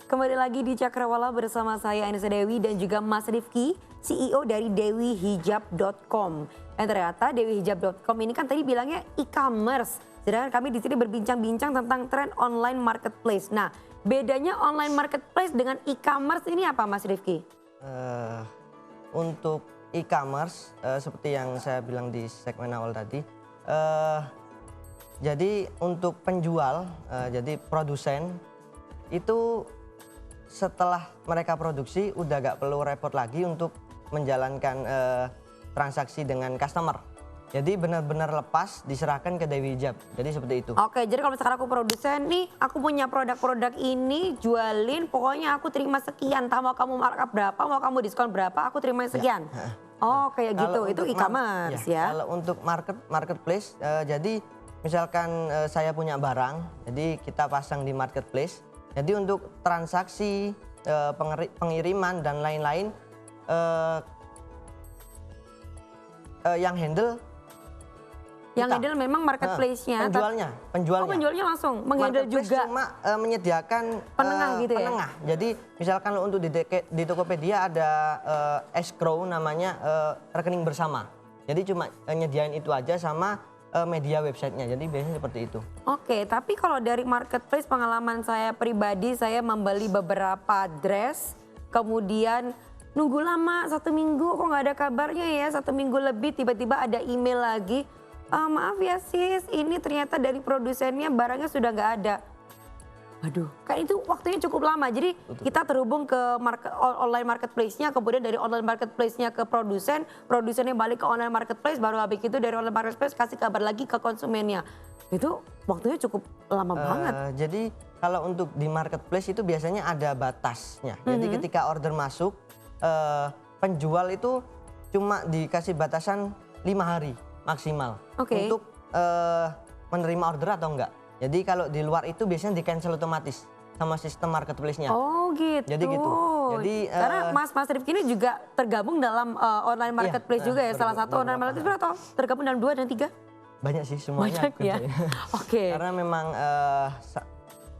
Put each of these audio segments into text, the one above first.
Kembali lagi di Cakrawala bersama saya Anissa Dewi dan juga Mas Rifki, CEO dari dewihijab.com. Dan ternyata dewihijab.com ini kan tadi bilangnya e-commerce. Sedangkan kami di sini berbincang-bincang tentang tren online marketplace. Nah, bedanya online marketplace dengan e-commerce ini apa Mas Rifki? Untuk e-commerce seperti yang saya bilang di segmen awal tadi, jadi untuk penjual, jadi produsen itu setelah mereka produksi udah gak perlu repot lagi untuk menjalankan transaksi dengan customer. Jadi benar-benar lepas diserahkan ke Dewi Hijab. Jadi seperti itu. Oke, jadi kalau misalkan aku produsen nih, aku punya produk-produk ini, jualin, pokoknya aku terima sekian. Entah mau kamu markup berapa, mau kamu diskon berapa, aku terima sekian. Ya. Oh, kayak gitu. Itu e-commerce ya. Kalau untuk marketplace, jadi misalkan saya punya barang, jadi kita pasang di marketplace. Jadi untuk transaksi, pengiriman dan lain-lain yang handle memang marketplace-nya. Penjualnya. Oh, penjualnya langsung menghandle juga. Cuma menyediakan penengah gitu ya. Penengah. Jadi misalkan untuk di Tokopedia ada escrow namanya rekening bersama. Jadi cuma nyediain itu aja sama media websitenya, jadi biasanya seperti itu. Oke, tapi kalau dari marketplace pengalaman saya pribadi, saya membeli beberapa dress, kemudian nunggu lama 1 minggu kok nggak ada kabarnya ya, 1 minggu lebih tiba-tiba ada email lagi, maaf ya sis, ini ternyata dari produsennya barangnya sudah nggak ada. Waduh, kan itu waktunya cukup lama. Jadi kita terhubung ke online marketplace-nya, kemudian dari online marketplace-nya ke produsen, produsennya balik ke online marketplace, baru habis itu dari online marketplace kasih kabar lagi ke konsumennya. Itu waktunya cukup lama banget. Jadi kalau untuk di marketplace itu biasanya ada batasnya. Jadi ketika order masuk, penjual itu cuma dikasih batasan 5 hari maksimal untuk menerima order atau enggak. Jadi kalau di luar itu biasanya di cancel otomatis sama sistem marketplace-nya. Oh gitu. Jadi gitu. Jadi karena Mas Rifki ini juga tergabung dalam online marketplace juga ya, salah satu online marketplace atau tergabung dalam 2 dan 3? Banyak sih semuanya. Banyak ya. Oke. Karena memang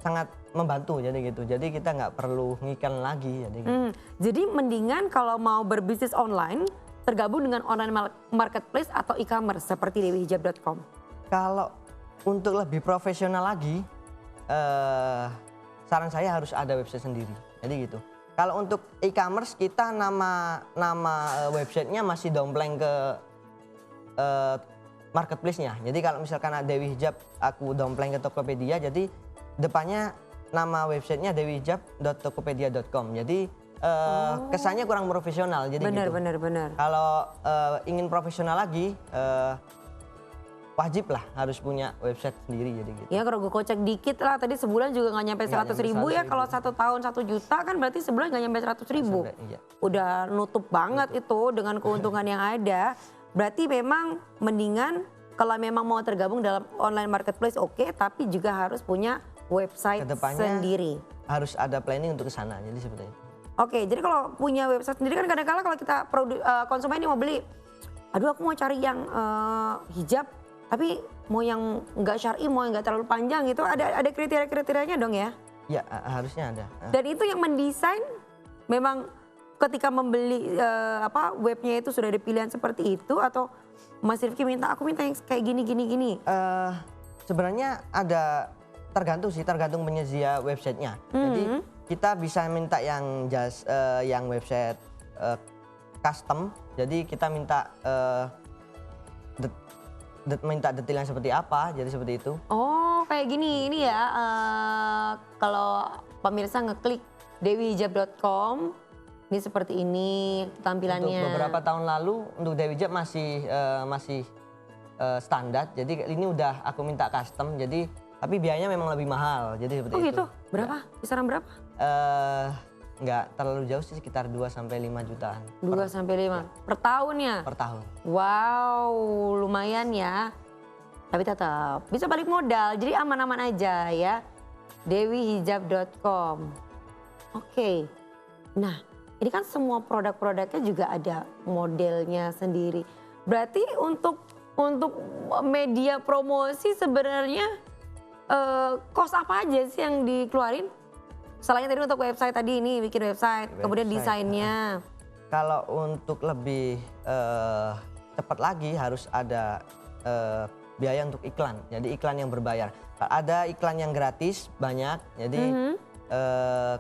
sangat membantu jadi gitu. Jadi kita nggak perlu ngiklan lagi jadi gitu. Jadi mendingan kalau mau berbisnis online tergabung dengan online marketplace atau e-commerce seperti dewihijab.com. Kalau untuk lebih profesional lagi, saran saya harus ada website sendiri. Jadi gitu. Kalau untuk e-commerce kita nama websitenya masih dompleng ke marketplace-nya. Jadi kalau misalkan ada Dewi Hijab, aku dompleng ke Tokopedia, jadi depannya nama websitenya dewihijab.tokopedia.com. Jadi kesannya kurang profesional. Jadi benar. Kalau ingin profesional lagi, wajib lah harus punya website sendiri jadi gitu. Ya kalau gue kocek dikit lah, tadi sebulan juga nggak nyampe 100.000 ya. Kalau 1 tahun 1 juta kan berarti sebulan nggak nyampe 100.000. Iya. Udah nutup banget itu dengan keuntungan yang ada. Berarti memang mendingan kalau memang mau tergabung dalam online marketplace oke, tapi juga harus punya website sendiri. Harus ada planning untuk ke sana, jadi seperti itu. Oke, jadi kalau punya website sendiri kan kadang-kadang kalau kita konsumen ini mau beli, aduh aku mau cari yang hijab, tapi mau yang nggak syar'i, mau yang nggak terlalu panjang gitu, ada kriteria-kriterianya dong ya? Ya harusnya ada. Dan itu yang mendesain memang ketika membeli webnya itu sudah ada pilihan seperti itu atau Mas Rifki aku minta yang kayak gini. Sebenarnya ada tergantung penyedia websitenya. Jadi kita bisa minta yang website custom. Jadi kita minta detailnya seperti apa, jadi seperti itu. Oh kayak gini, ini ya kalau pemirsa ngeklik dewihijab.com, ini seperti ini tampilannya. Untuk beberapa tahun lalu untuk Dewi Hijab masih standar, jadi ini udah aku minta custom, jadi tapi biayanya memang lebih mahal, jadi seperti itu. Oh gitu, berapa? Kisaran berapa? Nggak terlalu jauh sih, sekitar 2-5 jutaan. 2-5 per tahun ya? Per tahun. Wow, lumayan ya. Tapi tetap bisa balik modal, jadi aman-aman aja ya. dewihijab.com. Oke. Nah, ini kan semua produk-produknya juga ada modelnya sendiri. Berarti untuk media promosi sebenarnya cost apa aja sih yang dikeluarin? Selain tadi untuk website tadi ini bikin website, kemudian Website, desainnya. Kalau untuk lebih cepat lagi harus ada biaya untuk iklan. Jadi iklan yang berbayar. Ada iklan yang gratis banyak. Jadi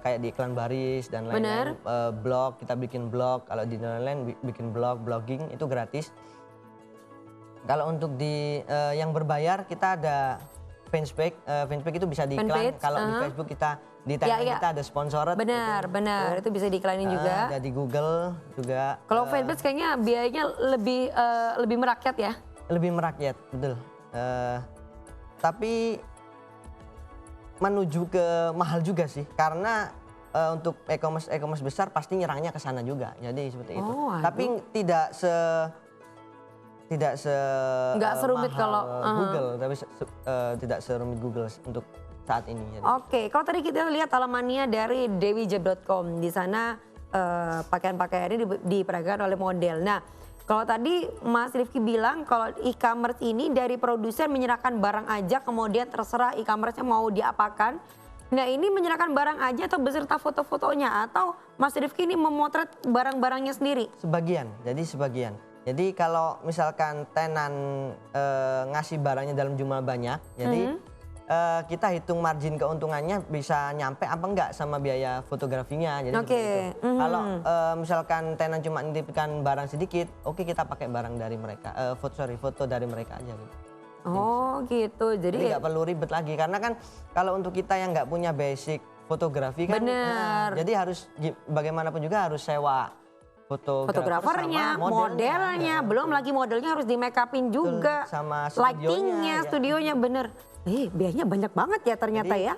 kayak di iklan baris dan lain-lain. Blog, kita bikin blog. Kalau di lain-lain bikin blog, blogging itu gratis. Kalau untuk di yang berbayar kita ada fanpage. Fanpage itu bisa diiklan. Kalau di Facebook kita di tenan kita ada sponsored. Benar, gitu. benar. Itu bisa diiklanin juga. Ada di Google juga. Kalau fanpage kayaknya biayanya lebih merakyat ya. Lebih merakyat, betul. Tapi menuju ke mahal juga sih, karena untuk e-commerce besar pasti nyerangnya ke sana juga. Jadi seperti itu. Tapi tidak nggak serumit kalau Google, tapi tidak serumit Google untuk saat ini. Oke, kalau tadi kita lihat halamannya dari dewihijab.com, di sana pakaian-pakaian ini diperagakan oleh model. Nah, kalau tadi Mas Rifki bilang kalau e-commerce ini dari produsen menyerahkan barang aja, kemudian terserah e-commerce-nya mau diapakan. Nah, ini menyerahkan barang aja atau beserta foto-fotonya, atau Mas Rifki ini memotret barang-barangnya sendiri? Sebagian, jadi sebagian. Jadi kalau misalkan tenan ngasih barangnya dalam jumlah banyak, jadi kita hitung margin keuntungannya bisa nyampe apa enggak sama biaya fotografinya. Jadi itu. Kalau misalkan tenan cuma nitipkan barang sedikit, oke kita pakai barang dari mereka, foto dari mereka aja gitu. Oh gitu, jadi nggak perlu ribet lagi karena kan kalau untuk kita yang nggak punya basic fotografi kan, jadi harus bagaimanapun juga harus sewa fotografernya, modelnya, belum lagi modelnya harus di make upin juga, sama lightingnya, studionya bener. Biayanya banyak banget ya ternyata. Jadi, ya.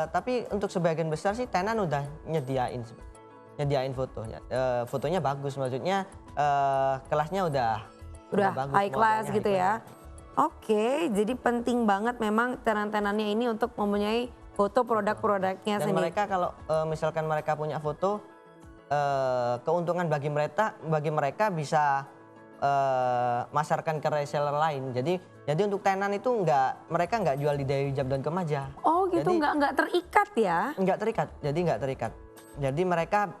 Tapi untuk sebagian besar sih tenan udah nyediain fotonya. Fotonya bagus, maksudnya kelasnya udah bagus, high class gitu ya. Oke, jadi penting banget memang tenan-tenannya ini untuk mempunyai foto produk-produknya sendiri. Dan mereka kalau misalkan mereka punya foto, keuntungan bagi mereka bisa masarkan ke reseller lain. Jadi untuk tenan itu mereka nggak jual di dewihijab.com aja. Oh gitu, nggak terikat ya? Nggak terikat. Jadi mereka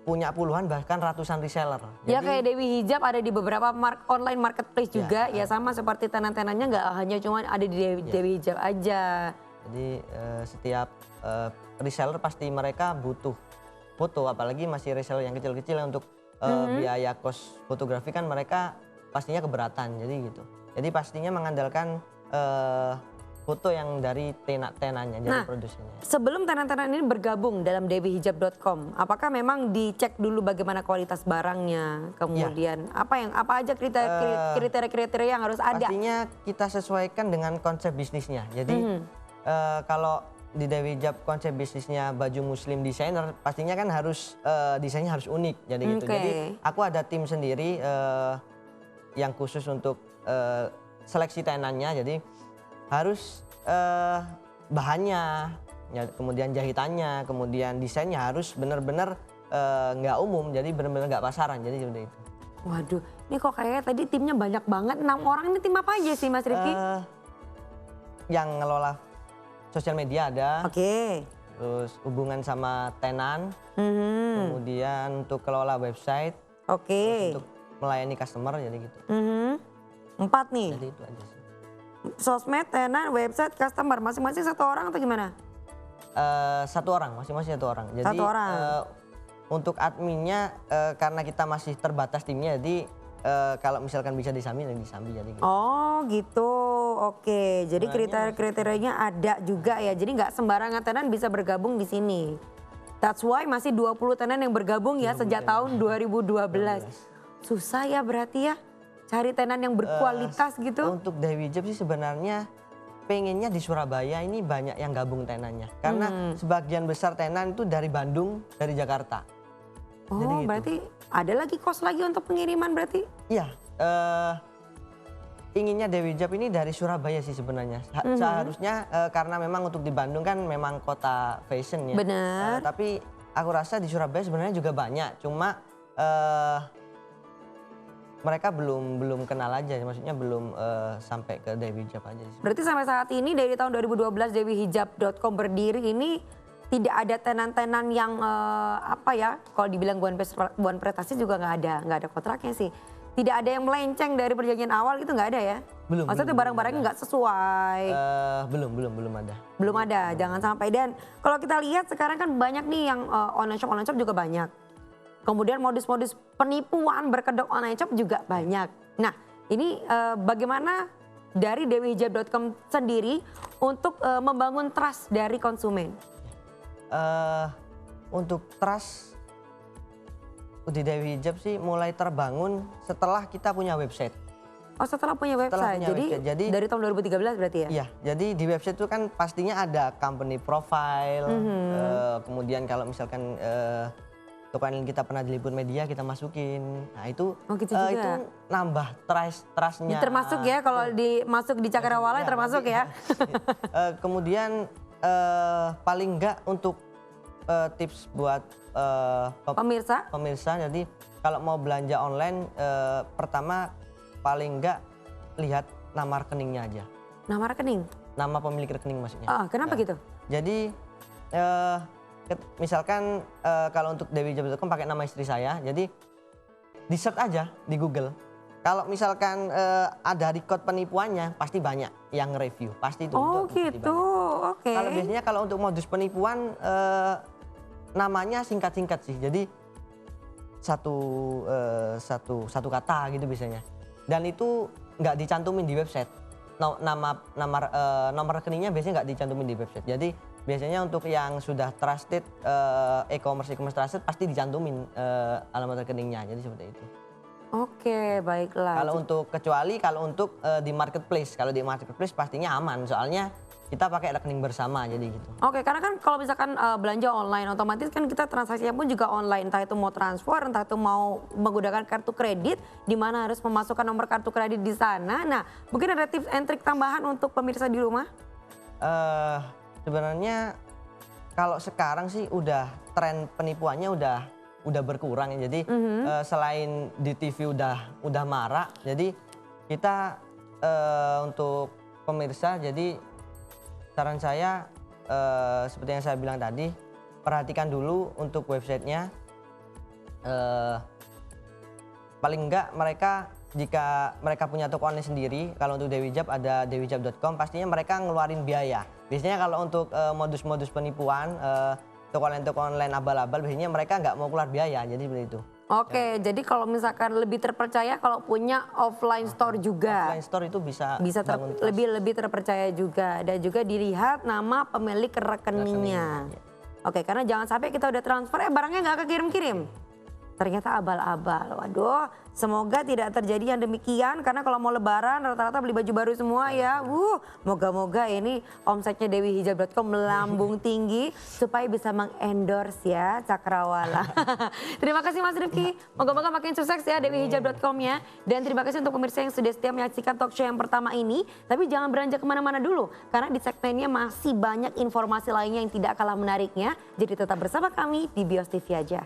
punya puluhan bahkan ratusan reseller. Ya kayak Dewi Hijab ada di beberapa online marketplace juga ya sama seperti tenan-tenannya nggak hanya cuma ada di Dewi Hijab aja. Jadi setiap reseller pasti mereka butuh foto, apalagi masih reseller yang kecil-kecil untuk biaya kos fotografi kan mereka pastinya keberatan, jadi gitu. Jadi pastinya mengandalkan foto yang dari tenannya, dari produsennya. Sebelum tenan-tenan ini bergabung dalam dewihijab.com, apakah memang dicek dulu bagaimana kualitas barangnya, kemudian apa aja kriteria-kriteria yang harus ada? Pastinya kita sesuaikan dengan konsep bisnisnya. Jadi kalau di Dewi Hijab konsep bisnisnya baju muslim designer, pastinya kan harus desainnya harus unik, jadi gitu. Jadi aku ada tim sendiri yang khusus untuk seleksi tenannya, jadi harus bahannya, kemudian jahitannya, kemudian desainnya harus benar-benar nggak umum, jadi benar-benar nggak pasaran, jadi seperti itu. Waduh, ini kok kayaknya tadi timnya banyak banget, 6 orang, ini tim apa aja sih Mas Rifki? Yang ngelola sosial media ada, terus hubungan sama tenan, kemudian untuk kelola website, terus untuk melayani customer, jadi gitu. 4 nih? Jadi itu aja sih. Sosmed, tenan, website, customer, masing-masing 1 orang atau gimana? 1 orang, masing-masing 1 orang. Jadi 1 orang. Untuk adminnya karena kita masih terbatas timnya, jadi kalau misalkan bisa disambi, jadi gitu. Oh gitu, oke. Jadi kriteria-kriterianya ada juga ya. Jadi nggak sembarangan tenan bisa bergabung di sini. That's why masih 20 tenan yang bergabung ya sejak tahun 2012. Susah ya berarti ya cari tenan yang berkualitas gitu. Untuk Dewi Hijab sih sebenarnya pengennya di Surabaya ini banyak yang gabung tenannya. Karena sebagian besar tenan itu dari Bandung, dari Jakarta. Oh jadi berarti ada lagi kos lagi untuk pengiriman berarti? Iya, inginnya Dewi Hijab ini dari Surabaya sih sebenarnya. Seharusnya karena memang untuk di Bandung kan memang kota fashion ya. Benar. Tapi aku rasa di Surabaya sebenarnya juga banyak, cuma mereka belum kenal aja, maksudnya belum sampai ke Dewi Hijab aja. Berarti sampai saat ini dari tahun 2012 dewihijab.com berdiri ini tidak ada tenan-tenan yang apa ya, kalau dibilang buan prestasi juga nggak ada kontraknya sih. Tidak ada yang melenceng dari perjanjian awal gitu nggak ada ya? Belum. Maksudnya barang-barangnya nggak sesuai. Belum ada. Belum ada, jangan sampai. Dan kalau kita lihat sekarang kan banyak nih yang online shop juga banyak. Kemudian modus-modus penipuan berkedok online shop juga banyak. Nah ini bagaimana dari dewihijab.com sendiri untuk membangun trust dari konsumen? Untuk trust di Dewi Hijab sih mulai terbangun setelah kita punya website. Oh setelah punya website, Jadi dari tahun 2013 berarti ya? Iya, jadi di website itu kan pastinya ada company profile, kemudian kalau misalkan toko online kita pernah diliput media kita masukin. Nah itu gitu juga. itu nambah trustnya. Termasuk ya kalau masuk di Cakrawala termasuk ya. Kemudian paling enggak untuk tips buat pemirsa, jadi kalau mau belanja online pertama paling enggak lihat nama rekeningnya aja. Nama rekening? Nama pemilik rekening maksudnya. Kenapa gitu? Jadi misalkan kalau untuk dewihijab.com pakai nama istri saya, jadi di search aja di Google. Kalau misalkan ada record penipuannya pasti banyak yang review, pasti itu. Gitu, oke. Kalau biasanya kalau untuk modus penipuan namanya singkat-singkat sih, jadi satu kata gitu biasanya. Dan itu nggak dicantumin di website. Nomor rekeningnya biasanya nggak dicantumin di website. Jadi biasanya untuk yang sudah trusted e-commerce trusted pasti dicantumin alamat rekeningnya. Jadi seperti itu. Oke, baiklah. Kalau untuk di marketplace, kalau di marketplace pastinya aman, soalnya kita pakai rekening bersama jadi gitu. Oke, karena kan kalau misalkan belanja online otomatis kan kita transaksinya pun juga online, entah itu mau transfer, entah itu mau menggunakan kartu kredit, di mana harus memasukkan nomor kartu kredit di sana. Nah, mungkin ada tips and trik tambahan untuk pemirsa di rumah? Sebenarnya kalau sekarang sih udah tren penipuannya udah berkurang ya. Jadi selain di TV udah marak, jadi kita untuk pemirsa jadi saran saya seperti yang saya bilang tadi, perhatikan dulu untuk websitenya. Paling enggak jika mereka punya toko online sendiri, kalau untuk Dewi Hijab ada dewihijab.com, pastinya mereka ngeluarin biaya. Biasanya kalau untuk modus-modus penipuan toko online abal-abal, biasanya mereka nggak mau keluar biaya, jadi seperti itu. Oke, jadi kalau misalkan lebih terpercaya kalau punya offline store juga. Offline store itu bisa lebih terpercaya juga, dan juga dilihat nama pemilik rekeningnya. Oke, karena jangan sampai kita udah transfer barangnya nggak kekirim-kirim. Ternyata abal-abal. Waduh, semoga tidak terjadi yang demikian, karena kalau mau lebaran rata-rata beli baju baru semua ya. Moga-moga ini omsetnya dewihijab.com melambung tinggi supaya bisa mengendorse ya Cakrawala. Terima kasih Mas Rifki. Moga-moga makin sukses ya dewihijab.com ya. Dan terima kasih untuk pemirsa yang sudah setia menyaksikan talk show yang pertama ini. Tapi jangan beranjak kemana-mana dulu, karena di segmennya masih banyak informasi lainnya yang tidak kalah menariknya. Jadi tetap bersama kami di Bios TV aja.